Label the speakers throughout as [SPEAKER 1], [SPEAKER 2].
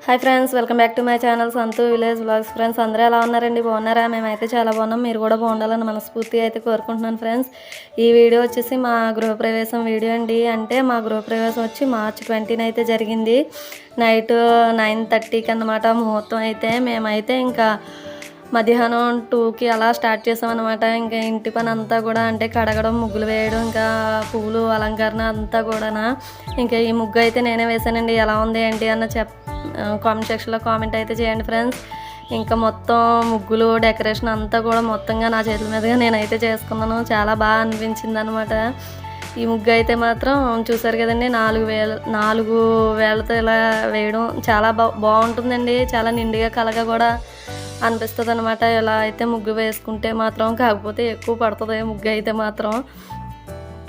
[SPEAKER 1] Hi friends, welcome back to my channel Santhu village vlogs. Friends అందరూ ఎలా ఉన్నారండి? బాగున్నారా? మేమైతే చాలా బాగున్నాం. మీరు కూడా బాగుండాలని మనస్ఫూర్తిగా అయితే కోరుకుంటున్నాను ఫ్రెండ్స్. ఈ వీడియో వచ్చేసి మా గృహప్రవేశం వీడియో అండి. అంటే మా గృహప్రవేశం వచ్చి మార్చి 20న అయితే జరిగింది. నైట్ 9:30కి అన్నమాట ముహూర్తం అయితే. మేమైతే ఇంకా మధ్యాహ్నం 2కి అలా స్టార్ట్ చేసామన్నమాట. ఇంకా ఇంటి పని అంతా కూడా అంటే కడగడం, ముగ్గులు వేయడం, ఇంకా పువ్వులు అలంకరణ అంతా కూడా. ఇంకా ఈ ముగ్గు అయితే నేనే వేసానండి. ఎలా ఉంది ఏంటి అన్న కామెంట్ సెక్షన్లో కామెంట్ అయితే చేయండి ఫ్రెండ్స్. ఇంకా మొత్తం ముగ్గులు డెకరేషన్ అంతా కూడా మొత్తంగా నా చేతుల మీదుగా నేనైతే చేసుకున్నాను. చాలా బాగా అనిపించింది అనమాట. ఈ ముగ్గు అయితే మాత్రం చూసారు కదండి, 4 వేలతో ఇలా వేయడం చాలా బాగుంటుందండి. చాలా నిండుగా కలగా కూడా అనిపిస్తుంది అనమాట ఇలా అయితే ముగ్గు వేసుకుంటే మాత్రం. కాకపోతే ఎక్కువ పడుతుంది ముగ్గు అయితే మాత్రం.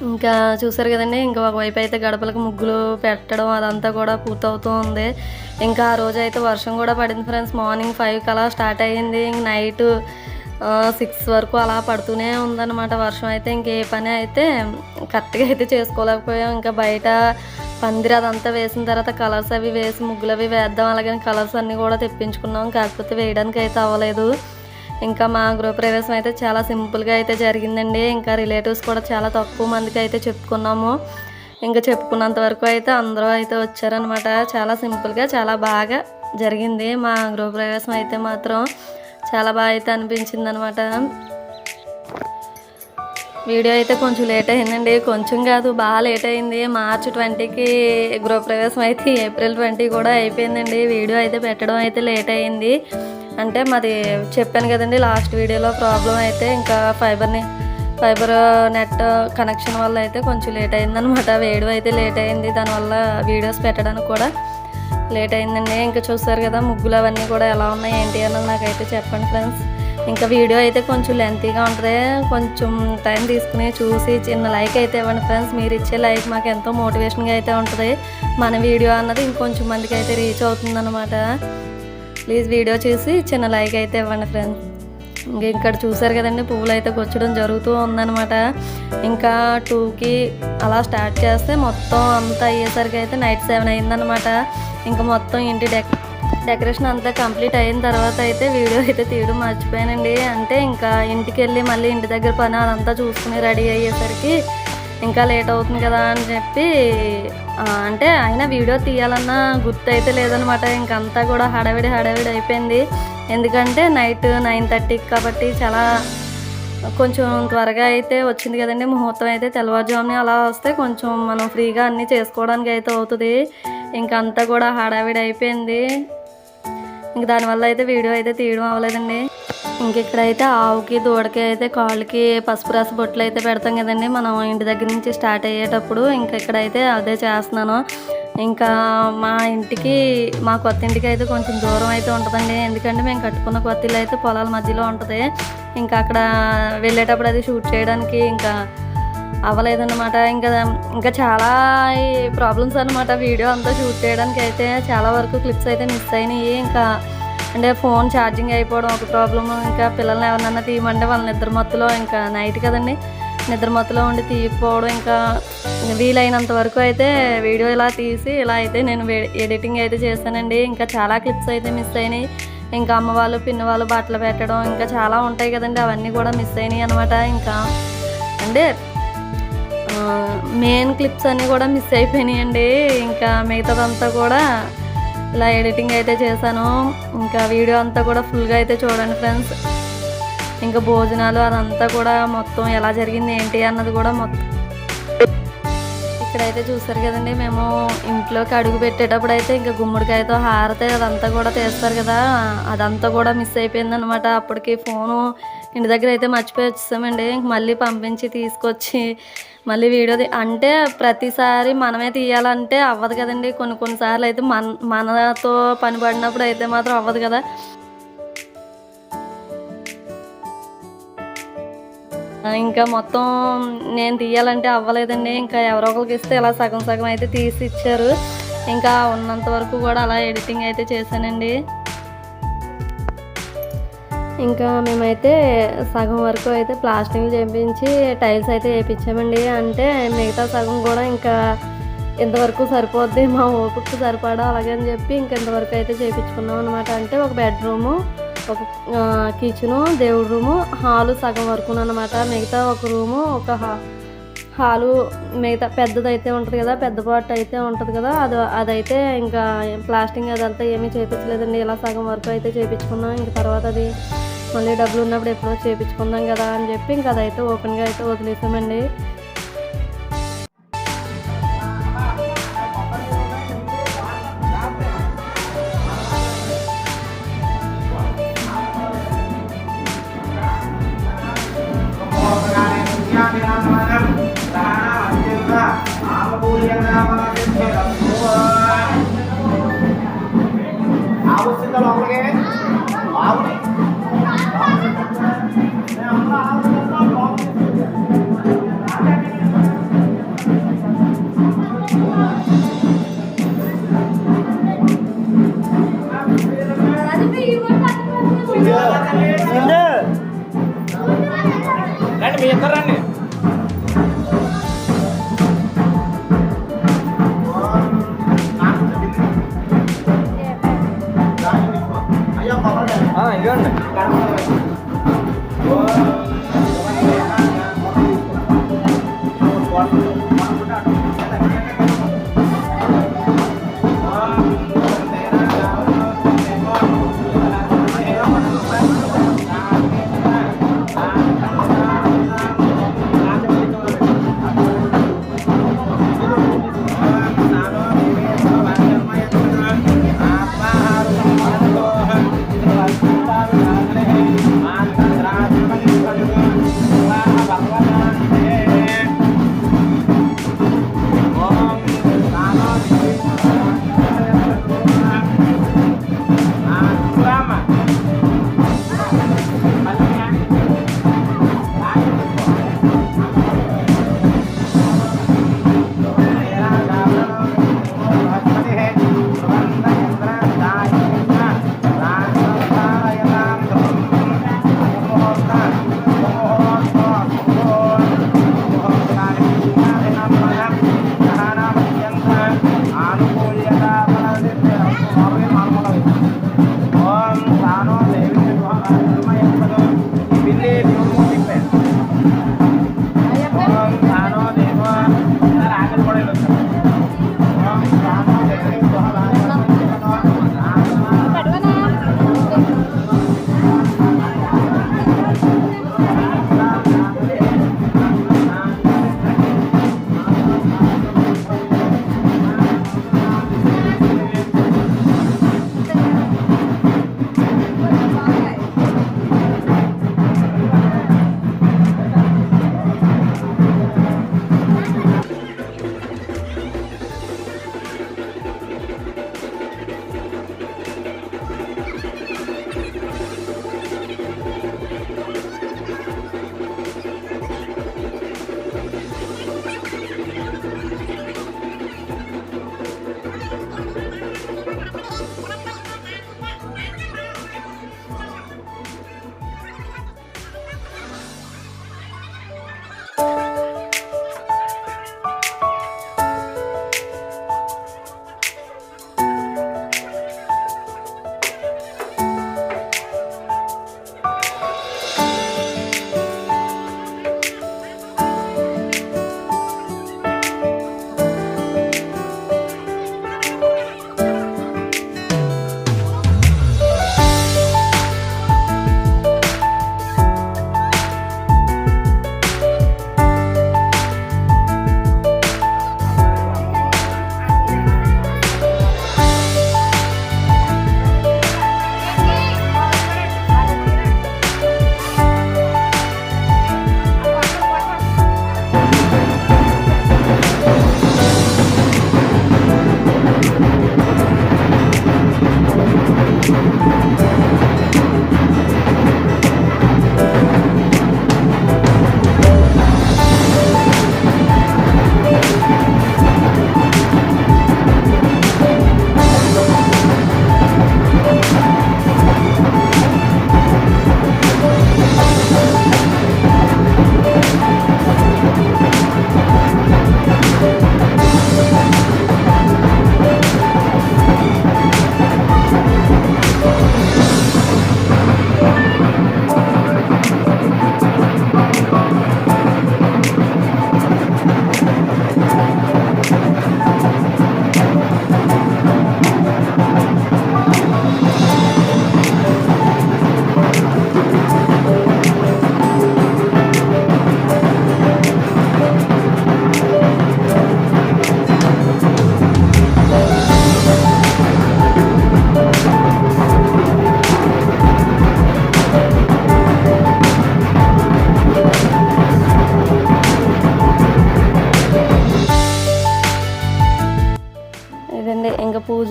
[SPEAKER 1] ఇంకా చూసారు కదండి, ఇంకా ఒకవైపు అయితే గడపలకు ముగ్గులు పెట్టడం అదంతా కూడా పూర్తవుతూ ఉంది. ఇంకా ఆ రోజు అయితే వర్షం కూడా పడింది ఫ్రెండ్స్. మార్నింగ్ 5కి అలా స్టార్ట్ అయ్యింది. ఇంక నైట్ 6 వరకు అలా పడుతూనే ఉందన్నమాట వర్షం అయితే. ఇంకే పని అయితే కరెక్ట్గా అయితే చేసుకోలేకపోయాం. ఇంకా బయట పందిరి అదంతా వేసిన తర్వాత కలర్స్ అవి వేసి ముగ్గులు అవి వేద్దాం అలాగని కలర్స్ అన్నీ కూడా తెప్పించుకున్నాం. కాకపోతే వేయడానికి అయితే అవ్వలేదు. ఇంకా మా గృహప్రవేశం అయితే చాలా సింపుల్గా అయితే జరిగిందండి. ఇంకా రిలేటివ్స్ కూడా చాలా తక్కువ మందికి అయితే చెప్పుకున్నాము. ఇంకా చెప్పుకున్నంత వరకు అయితే అందరూ అయితే వచ్చారనమాట. చాలా సింపుల్గా చాలా బాగా జరిగింది మా గృహప్రవేశం అయితే మాత్రం. చాలా బాగా అయితే అనిపించింది అనమాట. వీడియో అయితే కొంచెం లేట్ అయిందండి. కొంచెం కాదు, బాగా లేట్ అయింది. మార్చి 20కి గృహప్రవేశం అయితే ఏప్రిల్ 20 కూడా అయిపోయిందండి. వీడియో అయితే పెట్టడం అయితే లేట్ అయింది. అంటే మాది చెప్పాను కదండి లాస్ట్ వీడియోలో ప్రాబ్లం అయితే. ఇంకా ఫైబర్ నెట్ కనెక్షన్ వల్ల అయితే కొంచెం లేట్ అయిందనమాట. వేయడం అయితే లేట్ అయింది. దానివల్ల వీడియోస్ పెట్టడానికి కూడా లేట్ అయిందండి. ఇంకా చూస్తారు కదా ముగ్గులు అవన్నీ కూడా ఎలా ఉన్నాయి ఏంటి అన్నది నాకైతే చెప్పండి ఫ్రెండ్స్. ఇంకా వీడియో అయితే కొంచెం లెంతీగా ఉంటుంది. కొంచెం టైం తీసుకుని చూసి చిన్న లైక్ అయితే ఇవ్వండి ఫ్రెండ్స్. మీరు ఇచ్చే లైక్ మాకు ఎంతో మోటివేషన్గా అయితే ఉంటుంది. మన వీడియో అన్నది ఇంకొంచెం మందికి అయితే రీచ్ అవుతుందన్నమాట. ప్లీజ్ వీడియో చూసి చిన్న లైక్ అయితే ఇవ్వండి ఫ్రెండ్స్. ఇక్కడ చూసారు కదండి, పువ్వులు అయితే గుచ్చడం జరుగుతూ ఉందన్నమాట. ఇంకా 2కి అలా స్టార్ట్ చేస్తే మొత్తం అంతా అయ్యేసరికి అయితే నైట్ 7 అయిందనమాట. ఇంకా మొత్తం ఇంటి డెకరేషన్ అంతా కంప్లీట్ అయిన తర్వాత అయితే వీడియో అయితే తీయడం మర్చిపోయానండి. అంటే ఇంకా ఇంటికి వెళ్ళి మళ్ళీ ఇంటి దగ్గర పని అదంతా చూసుకుని రెడీ అయ్యేసరికి ఇంకా లేట్ అవుతుంది కదా అని చెప్పి అంటే అయినా వీడియో తీయాలన్నా గుర్తు అయితే లేదనమాట. ఇంకంతా కూడా హడావిడి అయిపోయింది. ఎందుకంటే నైట్ 9:30 కాబట్టి చాలా కొంచెం త్వరగా అయితే వచ్చింది కదండి ముహూర్తం అయితే. తెల్లవారుజామునే అలా వస్తే కొంచెం మనం ఫ్రీగా అన్నీ చేసుకోవడానికి అయితే అవుతుంది. ఇంకంతా కూడా హడావిడి అయిపోయింది. ఇంక దానివల్ల అయితే వీడియో అయితే తీయడం అవ్వలేదండి. ఇక్కడైతే ఆవుకి దూడకి అయితే కాళ్ళకి పసుపు రాసి బొట్లు అయితే పెడతాం కదండి మనం ఇంటి దగ్గర నుంచి స్టార్ట్ అయ్యేటప్పుడు. ఇంకా ఇక్కడైతే అదే చేస్తున్నాను. ఇంకా మా కొత్త ఇంటికి అయితే కొంచెం దూరం అయితే ఉంటుందండి. ఎందుకంటే మేము కట్టుకున్న కొత్త ఇల్లు అయితే పొలాల మధ్యలో ఉంటుంది. ఇంకా అక్కడ వెళ్ళేటప్పుడు అది షూట్ చేయడానికి ఇంకా అవ్వలేదన్నమాట. ఇంకా చాలా ప్రాబ్లమ్స్ అనమాట. వీడియో అంతా షూట్ చేయడానికి అయితే చాలా వరకు క్లిప్స్ అయితే మిస్ అయినాయి. ఇంకా అంటే ఫోన్ ఛార్జింగ్ అయిపోవడం ఒక ప్రాబ్లము. ఇంకా పిల్లల్ని ఎవరినన్నా తీయమంటే వాళ్ళ నిద్ర మత్తులో, ఇంకా నైట్ కదండి, నిద్ర మత్తులో ఉండి తీయకపోవడం. ఇంకా వీలైనంత వరకు అయితే వీడియో ఇలా తీసి ఇలా అయితే నేను ఎడిటింగ్ అయితే చేశానండి. ఇంకా చాలా క్లిప్స్ అయితే మిస్ అయినాయి. ఇంకా అమ్మ వాళ్ళు పిన్ని వాళ్ళు బట్టలు పెట్టడం ఇంకా చాలా ఉంటాయి కదండి, అవన్నీ కూడా మిస్ అయినాయి అనమాట. ఇంకా అంటే మెయిన్ క్లిప్స్ అన్నీ కూడా మిస్ అయిపోయినాయండి. ఇంకా మిగతాదంతా కూడా ఇలా ఎడిటింగ్ అయితే చేశాను. ఇంకా వీడియో అంతా కూడా ఫుల్గా అయితే చూడండి ఫ్రెండ్స్. ఇంకా భోజనాలు అదంతా కూడా మొత్తం ఎలా జరిగింది ఏంటి అన్నది కూడా మొత్తం ఇక్కడైతే చూస్తారు కదండి. మేము ఇంట్లోకి అడుగు పెట్టేటప్పుడు అయితే ఇంకా గుమ్మడికాయతో హారతే అదంతా కూడా తీస్తారు కదా, అదంతా కూడా మిస్ అయిపోయిందనమాట. అప్పటికి ఫోను ఇంటి దగ్గర అయితే మర్చిపోయి వచ్చేసామండి. ఇంక మళ్ళీ పంపించి తీసుకొచ్చి మళ్ళీ వీడియో అంటే ప్రతిసారి మనమే తీయాలంటే అవ్వదు కదండి. కొన్నిసార్లు అయితే మనతో పని పడినప్పుడు అయితే మాత్రం అవ్వదు కదా. ఇంకా మొత్తం నేను తీయాలంటే అవ్వలేదండి. ఇంకా ఎవరో ఒకరికి ఇస్తే ఇలా సగం సగం అయితే తీసి ఇచ్చారు. ఇంకా ఉన్నంత వరకు కూడా అలా ఎడిటింగ్ అయితే చేశానండి. ఇంకా మేమైతే సగం వరకు అయితే ప్లాస్టింగ్ చేయించి టైల్స్ అయితే వేయించామండి. అంటే మిగతా సగం కూడా ఇంకా ఇంతవరకు సరిపోద్ది మా ఓపిక సరిపడా అలాగే అని చెప్పి ఇంకెంతవరకు అయితే చేయించుకున్నాం అనమాట. అంటే ఒక బెడ్రూము, ఒక కిచెను, దేవుడి రూము, హాలు సగం వరకు అనమాట. మిగతా ఒక రూము, ఒక హాలు, మిగతా పెద్దదైతే ఉంటుంది కదా, పెద్ద పార్ట్ అయితే ఉంటుంది కదా, అదైతే ఇంకా ప్లాస్టింగ్ అదంతా ఏమీ చేయించలేదండి. ఇలా సగం వరకు అయితే చేయించుకున్నాం. ఇంక తర్వాత అది మళ్ళీ డబ్బులు ఉన్నప్పుడు ఎప్పుడో చేయించుకుందాం కదా అని చెప్పి ఇంకా అదైతే ఓపెన్గా అయితే వదిలేసామండి.
[SPEAKER 2] రండి మీ ఇద్దరు రండి. ఇవ్వండి.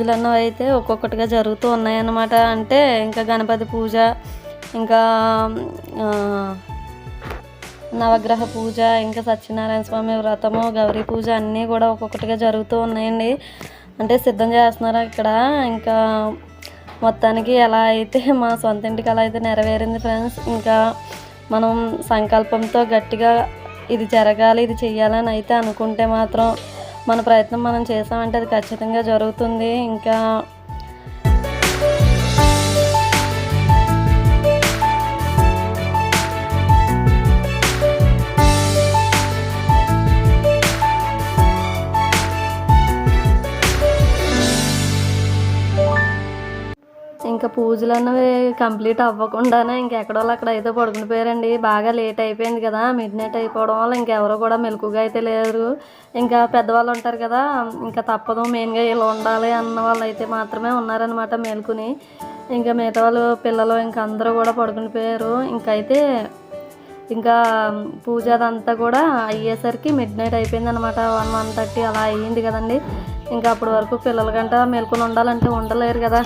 [SPEAKER 1] పూజలు అన్నవి అయితే ఒక్కొక్కటిగా జరుగుతూ ఉన్నాయన్నమాట. అంటే ఇంకా గణపతి పూజ, ఇంకా నవగ్రహ పూజ, ఇంకా సత్యనారాయణ స్వామి వ్రతము, గౌరీ పూజ అన్నీ కూడా ఒక్కొక్కటిగా జరుగుతూ ఉన్నాయండి. అంటే సిద్ధం చేస్తున్నారు ఇక్కడ. ఇంకా మొత్తానికి ఎలా అయితే మా సొంత ఇంటికి అలా అయితే నెరవేరింది ఫ్రెండ్స్. ఇంకా మనం సంకల్పంతో గట్టిగా ఇది జరగాలి, ఇది చెయ్యాలని అయితే అనుకుంటే మాత్రం మన ప్రయత్నం మనం చేసామంటే అది ఖచ్చితంగా జరుగుతుంది. ఇంకా ఇంకా పూజలు అన్నవి కంప్లీట్ అవ్వకుండానే ఇంకెక్కడో అక్కడ అయితే పడుకుని పోయారండి. బాగా లేట్ అయిపోయింది కదా, మిడ్ నైట్ అయిపోవడం వల్ల ఇంకెవరో కూడా మెలకుగా అయితే లేరు. ఇంకా పెద్దవాళ్ళు ఉంటారు కదా, ఇంకా తప్పదు మెయిన్గా ఇలా ఉండాలి అన్న వాళ్ళు అయితే మాత్రమే ఉన్నారనమాట మేలుకుని. ఇంకా మిగతా వాళ్ళు పిల్లలు ఇంకా అందరూ కూడా పడుకుని పోయారు. ఇంకైతే ఇంకా పూజ అదంతా కూడా అయ్యేసరికి మిడ్ నైట్ అయిపోయింది అనమాట. 1-1:30 అలా అయ్యింది కదండి. ఇంకా అప్పటి వరకు పిల్లలకంట మేలుకుని ఉండాలంటే ఉండలేరు కదా.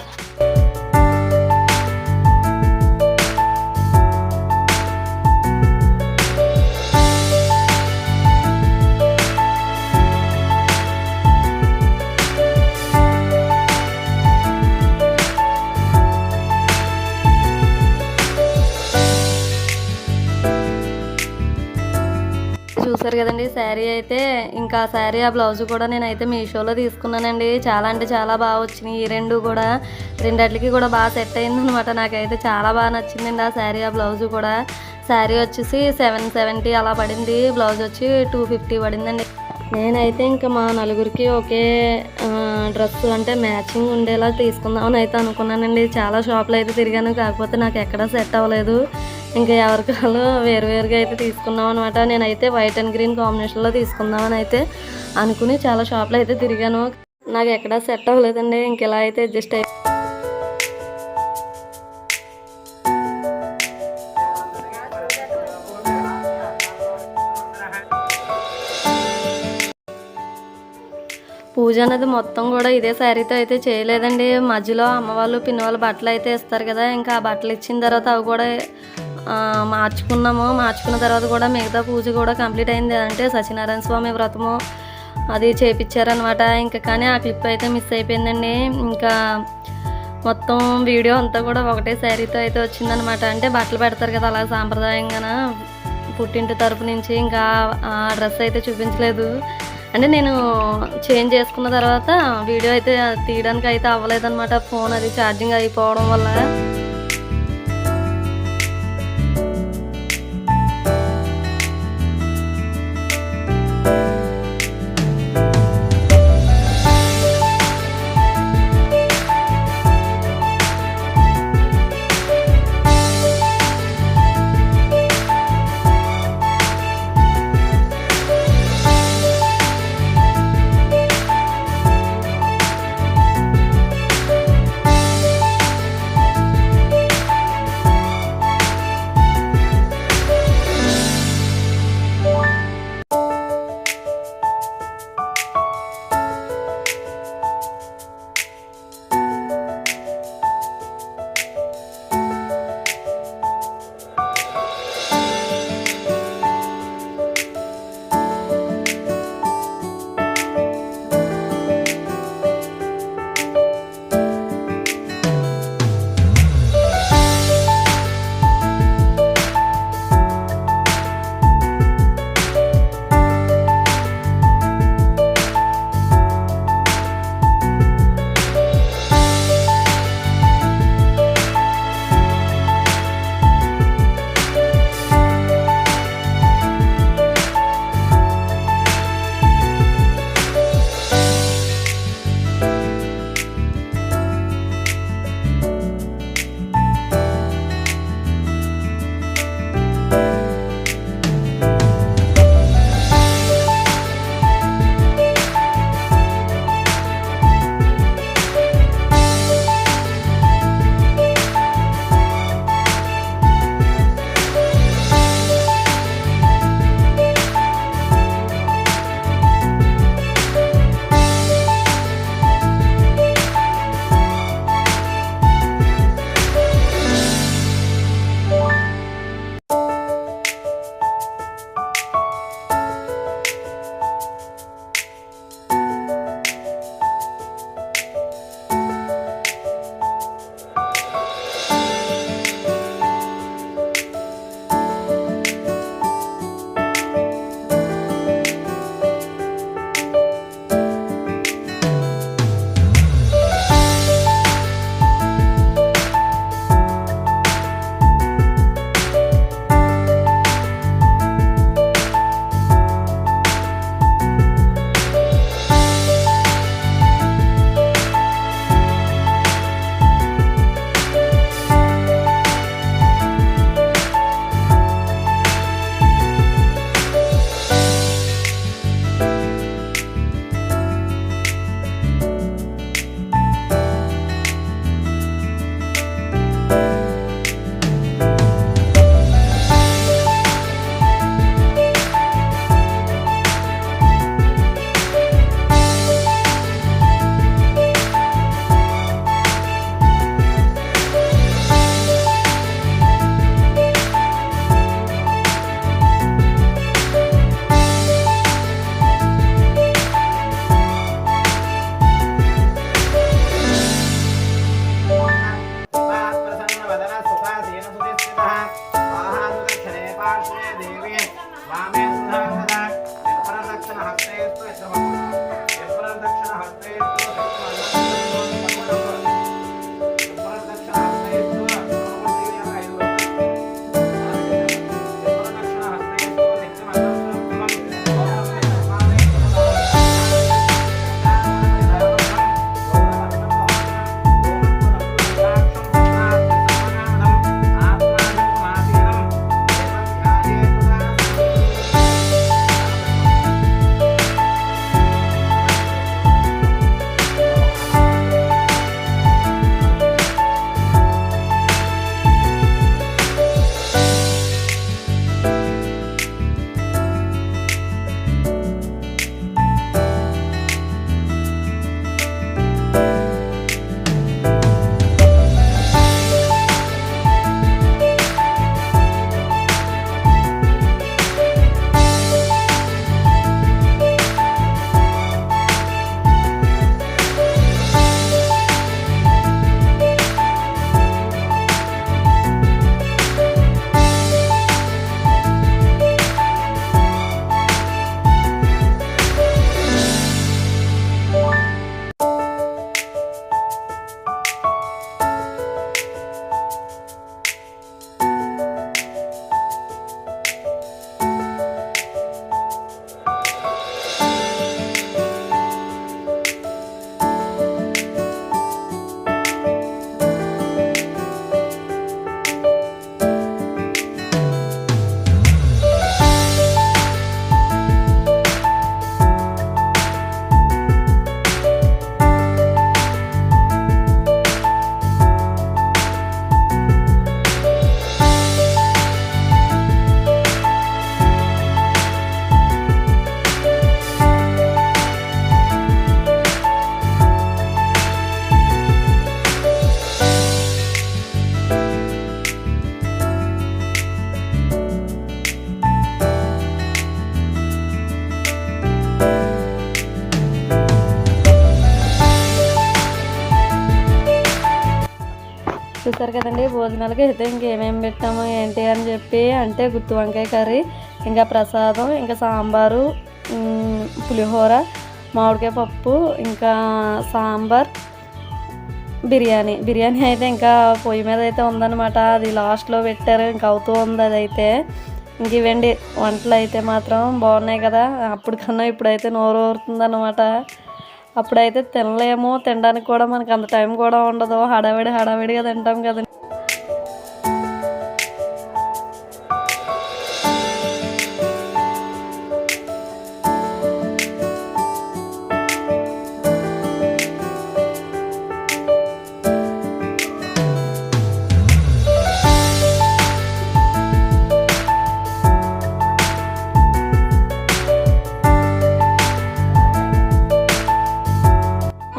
[SPEAKER 1] చూసారు కదండి శారీ అయితే. ఇంకా శారీ ఆ బ్లౌజ్ కూడా నేనైతే మీషోలో తీసుకున్నానండి. చాలా అంటే చాలా బాగా వచ్చినాయి. ఈ రెండు కూడా రెండిటికి కూడా బాగా సెట్ అయింది అనమాట. నాకైతే చాలా బాగా నచ్చిందండి ఆ శారీ ఆ బ్లౌజ్ కూడా. శారీ వచ్చేసి 770 అలా పడింది, బ్లౌజ్ వచ్చి 250 పడిందండి. నేనైతే ఇంకా మా నలుగురికి ఒకే డ్రెస్ అంటే మ్యాచింగ్ ఉండేలా తీసుకుందామని అయితే అనుకున్నానండి. చాలా షాపులు అయితే తిరిగాను, కాకపోతే నాకు ఎక్కడా సెట్ అవ్వలేదు. ఇంకా ఎవరికాలు వేరువేరుగా అయితే తీసుకున్నాం అనమాట. నేనైతే వైట్ అండ్ గ్రీన్ కాంబినేషన్లో తీసుకుందామని అయితే అనుకుని చాలా షాపులు అయితే తిరిగాను. నాకు ఎక్కడా సెట్ అవ్వలేదండి. ఇంక ఇలా అయితే అడ్జస్ట్ అయ్యి పూజ అనేది మొత్తం కూడా ఇదే శారీతో అయితే చేయలేదండి. మధ్యలో అమ్మ వాళ్ళు పిన్ని వాళ్ళు బట్టలు అయితే ఇస్తారు కదా, ఇంకా ఆ బట్టలు ఇచ్చిన తర్వాత అవి కూడా మార్చుకున్న తర్వాత కూడా మిగతా పూజ కూడా కంప్లీట్ అయింది. అంటే సత్యనారాయణ స్వామి వ్రతము అది చేయించారనమాట. ఇంకా కానీ ఆ క్లిప్ అయితే మిస్ అయిపోయిందండి. ఇంకా మొత్తం వీడియో అంతా కూడా ఒకటే శారీతో అయితే వచ్చిందనమాట. అంటే బట్టలు పెడతారు కదా అలా సాంప్రదాయంగా పుట్టింటి తరపు నుంచి. ఇంకా ఆ డ్రెస్ అయితే చూపించలేదు. అంటే నేను చేంజ్ చేసుకున్న తర్వాత వీడియో అయితే తీయడానికి అయితే అవ్వలేదన్నమాట. ఫోన్ అది ఛార్జింగ్ అయిపోవడం వల్ల. చూసారు కదండి భోజనాలకి అయితే ఇంకేమేమి పెట్టాము ఏంటి అని చెప్పి అంటే గుత్తి వంకాయ కర్రీ, ఇంకా ప్రసాదం, ఇంకా సాంబారు, పులిహోర, మామిడికాయ పప్పు, ఇంకా సాంబార్, బిర్యానీ అయితే ఇంకా పొయ్యి మీద అయితే ఉందన్నమాట. అది లాస్ట్లో పెట్టారు, ఇంకా అవుతూ ఉంది అదైతే. ఇంక ఇవండి వంటలు అయితే మాత్రం బాగున్నాయి కదా. అప్పటికన్నా ఇప్పుడైతే నోరు ఊరుతుంది అన్నమాట. అప్పుడైతే తినలేము, తినడానికి కూడా మనకు అంత టైం కూడా ఉండదు, హడావిడిగా తింటాం కదండి.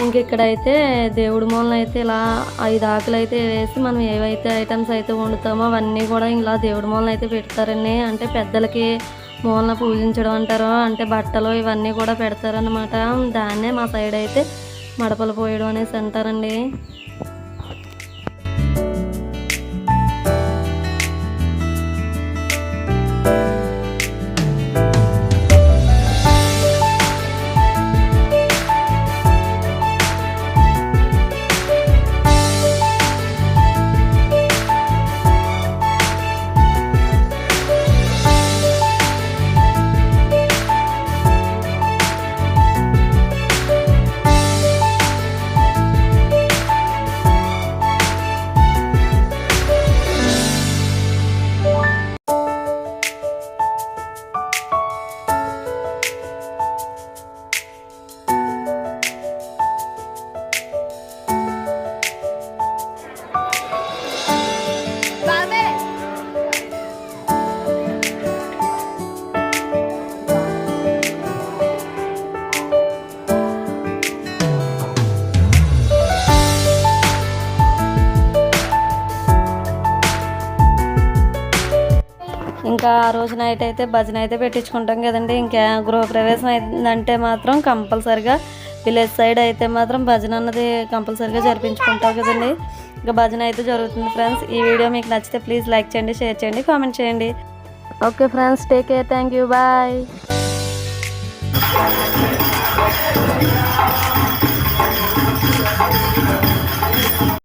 [SPEAKER 1] ఇంక ఇక్కడైతే దేవుడి మూలన అయితే ఇలా 5 ఆకులు అయితే వేసి మనం ఏవైతే ఐటమ్స్ అయితే వండుతామో అవన్నీ కూడా ఇలా దేవుడి మూలన అయితే పెడతారండి. అంటే పెద్దలకి మూలన పూజించడం అంటారు, అంటే బట్టలు ఇవన్నీ కూడా పెడతారనమాట. దాన్నే మా సైడ్ అయితే మడపలు పోయడం అనేసి అంటారండి. ఇంకా ఆ రోజు నైట్ అయితే భజన అయితే పెట్టించుకుంటాం కదండి. ఇంకా గృహప్రవేశం అయిందంటే మాత్రం కంపల్సరిగా విలేజ్ సైడ్ అయితే మాత్రం భజన అన్నది కంపల్సరిగా జరిపించుకుంటాం కదండి. ఇంకా భజన అయితే జరుగుతుంది ఫ్రెండ్స్. ఈ వీడియో మీకు నచ్చితే ప్లీజ్ లైక్ చేయండి, షేర్ చేయండి, కామెంట్ చేయండి. Okay friends, take care, thank you, bye.